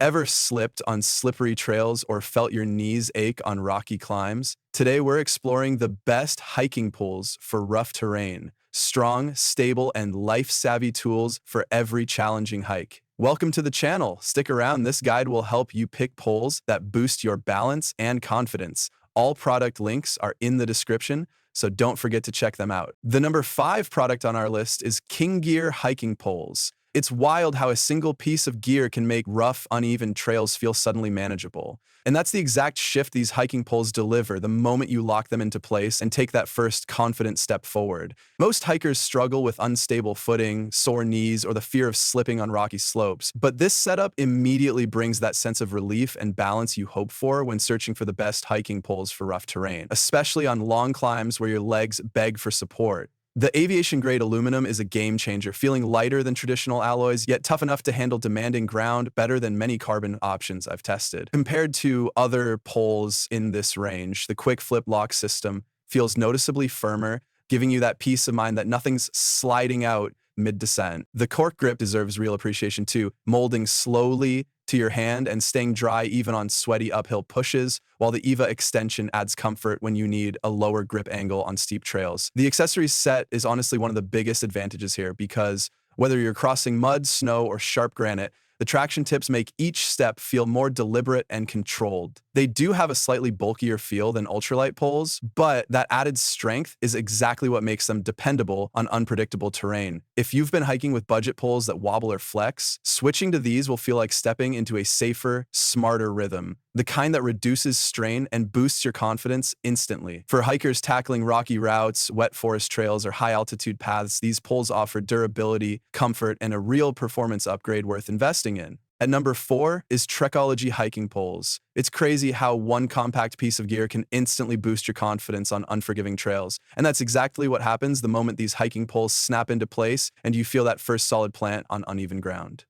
Ever slipped on slippery trails or felt your knees ache on rocky climbs? Today we're exploring the best hiking poles for rough terrain. Strong, stable, and life-savvy tools for every challenging hike. Welcome to the channel. Stick around. This guide will help you pick poles that boost your balance and confidence. All product links are in the description, so don't forget to check them out. The number 5 product on our list is KINGGEAR hiking poles. It's wild how a single piece of gear can make rough, uneven trails feel suddenly manageable. And that's the exact shift these hiking poles deliver the moment you lock them into place and take that first confident step forward. Most hikers struggle with unstable footing, sore knees, or the fear of slipping on rocky slopes, but this setup immediately brings that sense of relief and balance you hope for when searching for the best hiking poles for rough terrain, especially on long climbs where your legs beg for support. The aviation-grade aluminum is a game-changer, feeling lighter than traditional alloys, yet tough enough to handle demanding ground better than many carbon options I've tested. Compared to other poles in this range, the quick flip lock system feels noticeably firmer, giving you that peace of mind that nothing's sliding out mid-descent. The cork grip deserves real appreciation too, molding slowly to your hand and staying dry even on sweaty uphill pushes, while the EVA extension adds comfort when you need a lower grip angle on steep trails. The accessories set is honestly one of the biggest advantages here because whether you're crossing mud, snow, or sharp granite, the traction tips make each step feel more deliberate and controlled. They do have a slightly bulkier feel than ultralight poles, but that added strength is exactly what makes them dependable on unpredictable terrain. If you've been hiking with budget poles that wobble or flex, switching to these will feel like stepping into a safer, smarter rhythm, the kind that reduces strain and boosts your confidence instantly. For hikers tackling rocky routes, wet forest trails, or high-altitude paths, these poles offer durability, comfort, and a real performance upgrade worth investing in. At number 4 is TREKOLOGY hiking poles. It's crazy how one compact piece of gear can instantly boost your confidence on unforgiving trails. And that's exactly what happens the moment these hiking poles snap into place and you feel that first solid plant on uneven ground.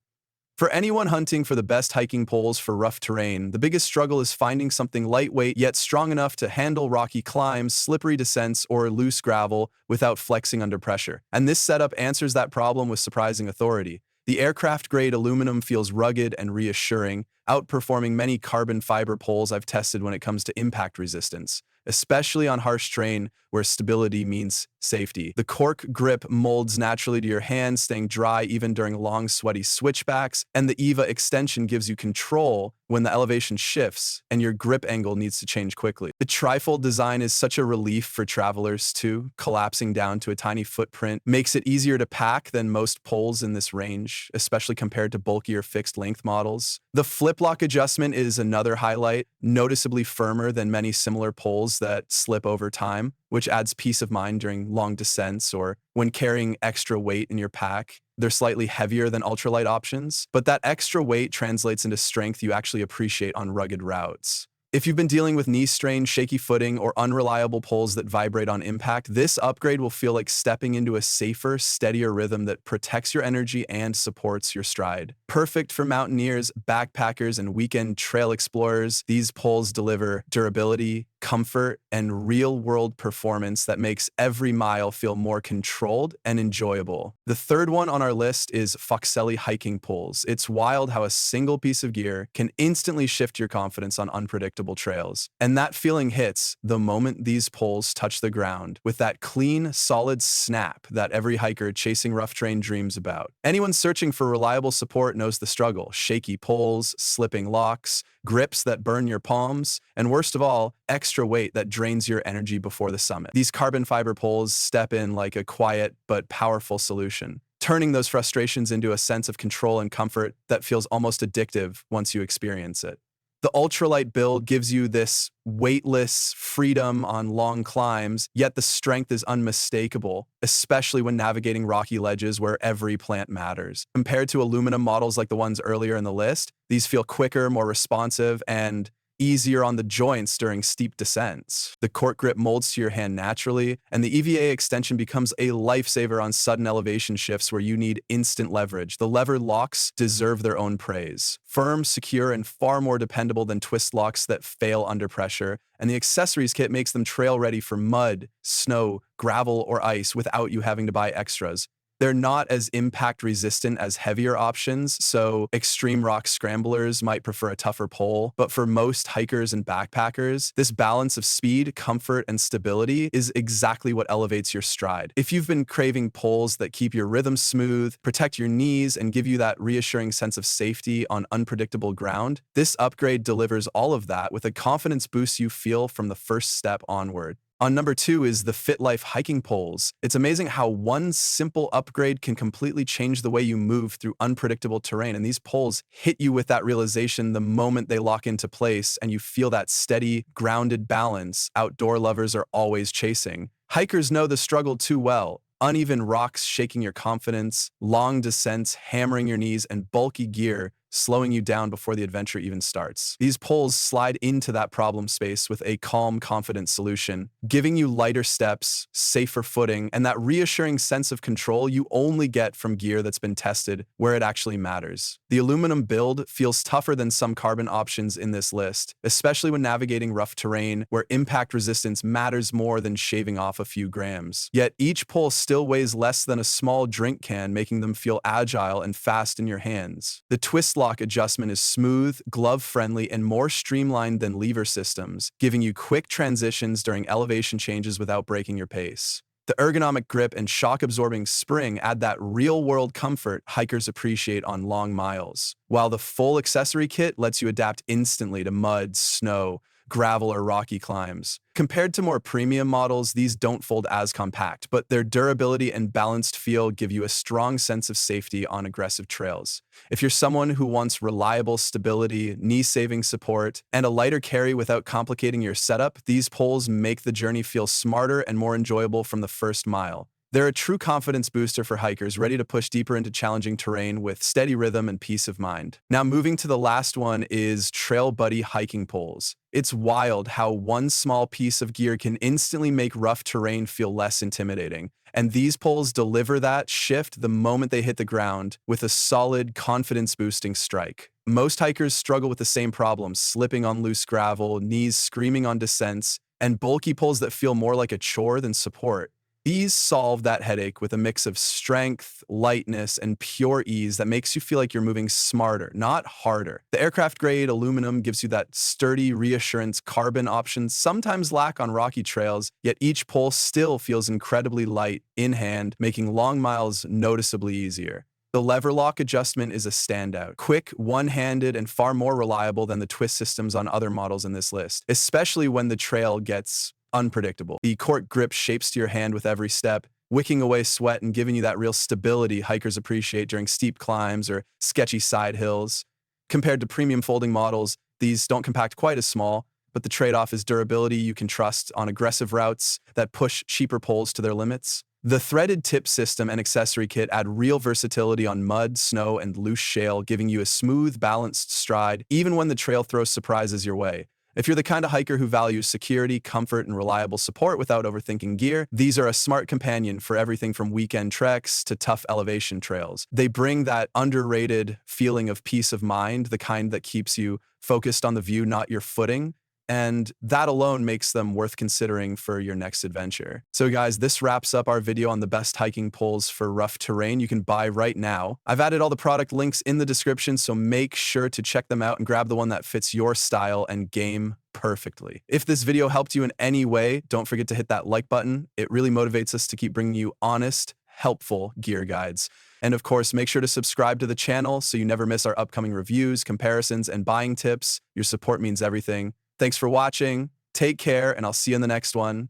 For anyone hunting for the best hiking poles for rough terrain, the biggest struggle is finding something lightweight yet strong enough to handle rocky climbs, slippery descents, or loose gravel without flexing under pressure. And this setup answers that problem with surprising authority. The aircraft-grade aluminum feels rugged and reassuring, outperforming many carbon fiber poles I've tested when it comes to impact resistance, especially on harsh terrain where stability means safety. The cork grip molds naturally to your hand, staying dry even during long, sweaty switchbacks, and the EVA extension gives you control when the elevation shifts and your grip angle needs to change quickly. The trifold design is such a relief for travelers too. Collapsing down to a tiny footprint makes it easier to pack than most poles in this range, especially compared to bulkier fixed-length models. The flip lock adjustment is another highlight, noticeably firmer than many similar poles that slip over time, which adds peace of mind during long descents or when carrying extra weight in your pack. They're slightly heavier than ultralight options, but that extra weight translates into strength you actually appreciate on rugged routes. If you've been dealing with knee strain, shaky footing, or unreliable poles that vibrate on impact, this upgrade will feel like stepping into a safer, steadier rhythm that protects your energy and supports your stride. Perfect for mountaineers, backpackers, and weekend trail explorers, these poles deliver durability, comfort, and real-world performance that makes every mile feel more controlled and enjoyable. The third one on our list is Foxelli hiking poles. It's wild how a single piece of gear can instantly shift your confidence on unpredictable trails. And that feeling hits the moment these poles touch the ground, with that clean, solid snap that every hiker chasing rough terrain dreams about. Anyone searching for reliable support knows the struggle: shaky poles, slipping locks, grips that burn your palms, and worst of all, extra weight that drains your energy before the summit. These carbon fiber poles step in like a quiet but powerful solution, turning those frustrations into a sense of control and comfort that feels almost addictive once you experience it. The ultralight build gives you this weightless freedom on long climbs, yet the strength is unmistakable, especially when navigating rocky ledges where every plant matters. Compared to aluminum models like the ones earlier in the list, these feel quicker, more responsive, and easier on the joints during steep descents. The cork grip molds to your hand naturally, and the EVA extension becomes a lifesaver on sudden elevation shifts where you need instant leverage. The lever locks deserve their own praise. Firm, secure, and far more dependable than twist locks that fail under pressure, and the accessories kit makes them trail ready for mud, snow, gravel, or ice without you having to buy extras. They're not as impact resistant as heavier options, so extreme rock scramblers might prefer a tougher pole. But for most hikers and backpackers, this balance of speed, comfort, and stability is exactly what elevates your stride. If you've been craving poles that keep your rhythm smooth, protect your knees, and give you that reassuring sense of safety on unpredictable ground, this upgrade delivers all of that with a confidence boost you feel from the first step onward. On number 2 is the TheFitLife hiking poles. It's amazing how one simple upgrade can completely change the way you move through unpredictable terrain, and these poles hit you with that realization the moment they lock into place and you feel that steady, grounded balance outdoor lovers are always chasing. Hikers know the struggle too well. Uneven rocks shaking your confidence, long descents hammering your knees, and bulky gear slowing you down before the adventure even starts. These poles slide into that problem space with a calm, confident solution, giving you lighter steps, safer footing, and that reassuring sense of control you only get from gear that's been tested where it actually matters. The aluminum build feels tougher than some carbon options in this list, especially when navigating rough terrain where impact resistance matters more than shaving off a few grams. Yet each pole still weighs less than a small drink can, making them feel agile and fast in your hands. The twist lock adjustment is smooth, glove-friendly, and more streamlined than lever systems, giving you quick transitions during elevation changes without breaking your pace. The ergonomic grip and shock-absorbing spring add that real-world comfort hikers appreciate on long miles, while the full accessory kit lets you adapt instantly to mud, snow, gravel, or rocky climbs. Compared to more premium models, these don't fold as compact, but their durability and balanced feel give you a strong sense of safety on aggressive trails. If you're someone who wants reliable stability, knee-saving support, and a lighter carry without complicating your setup, these poles make the journey feel smarter and more enjoyable from the first mile. They're a true confidence booster for hikers ready to push deeper into challenging terrain with steady rhythm and peace of mind. Now, moving to the last one is TrailBuddy hiking poles. It's wild how one small piece of gear can instantly make rough terrain feel less intimidating. And these poles deliver that shift the moment they hit the ground with a solid, confidence-boosting strike. Most hikers struggle with the same problems, slipping on loose gravel, knees screaming on descents, and bulky poles that feel more like a chore than support. These solve that headache with a mix of strength, lightness, and pure ease that makes you feel like you're moving smarter, not harder. The aircraft-grade aluminum gives you that sturdy reassurance carbon options sometimes lack on rocky trails, yet each pole still feels incredibly light in hand, making long miles noticeably easier. The lever lock adjustment is a standout. Quick, one-handed, and far more reliable than the twist systems on other models in this list, especially when the trail gets unpredictable. The cork grip shapes to your hand with every step, wicking away sweat and giving you that real stability hikers appreciate during steep climbs or sketchy side hills. Compared to premium folding models, these don't compact quite as small, but the trade-off is durability you can trust on aggressive routes that push cheaper poles to their limits. The threaded tip system and accessory kit add real versatility on mud, snow, and loose shale, giving you a smooth, balanced stride even when the trail throws surprises your way. If you're the kind of hiker who values security, comfort, and reliable support without overthinking gear, these are a smart companion for everything from weekend treks to tough elevation trails. They bring that underrated feeling of peace of mind, the kind that keeps you focused on the view, not your footing. And that alone makes them worth considering for your next adventure. So guys, this wraps up our video on the best hiking poles for rough terrain you can buy right now. I've added all the product links in the description, so make sure to check them out and grab the one that fits your style and game perfectly. If this video helped you in any way, don't forget to hit that like button. It really motivates us to keep bringing you honest, helpful gear guides. And of course, make sure to subscribe to the channel so you never miss our upcoming reviews, comparisons, and buying tips. Your support means everything. Thanks for watching, take care, and I'll see you in the next one.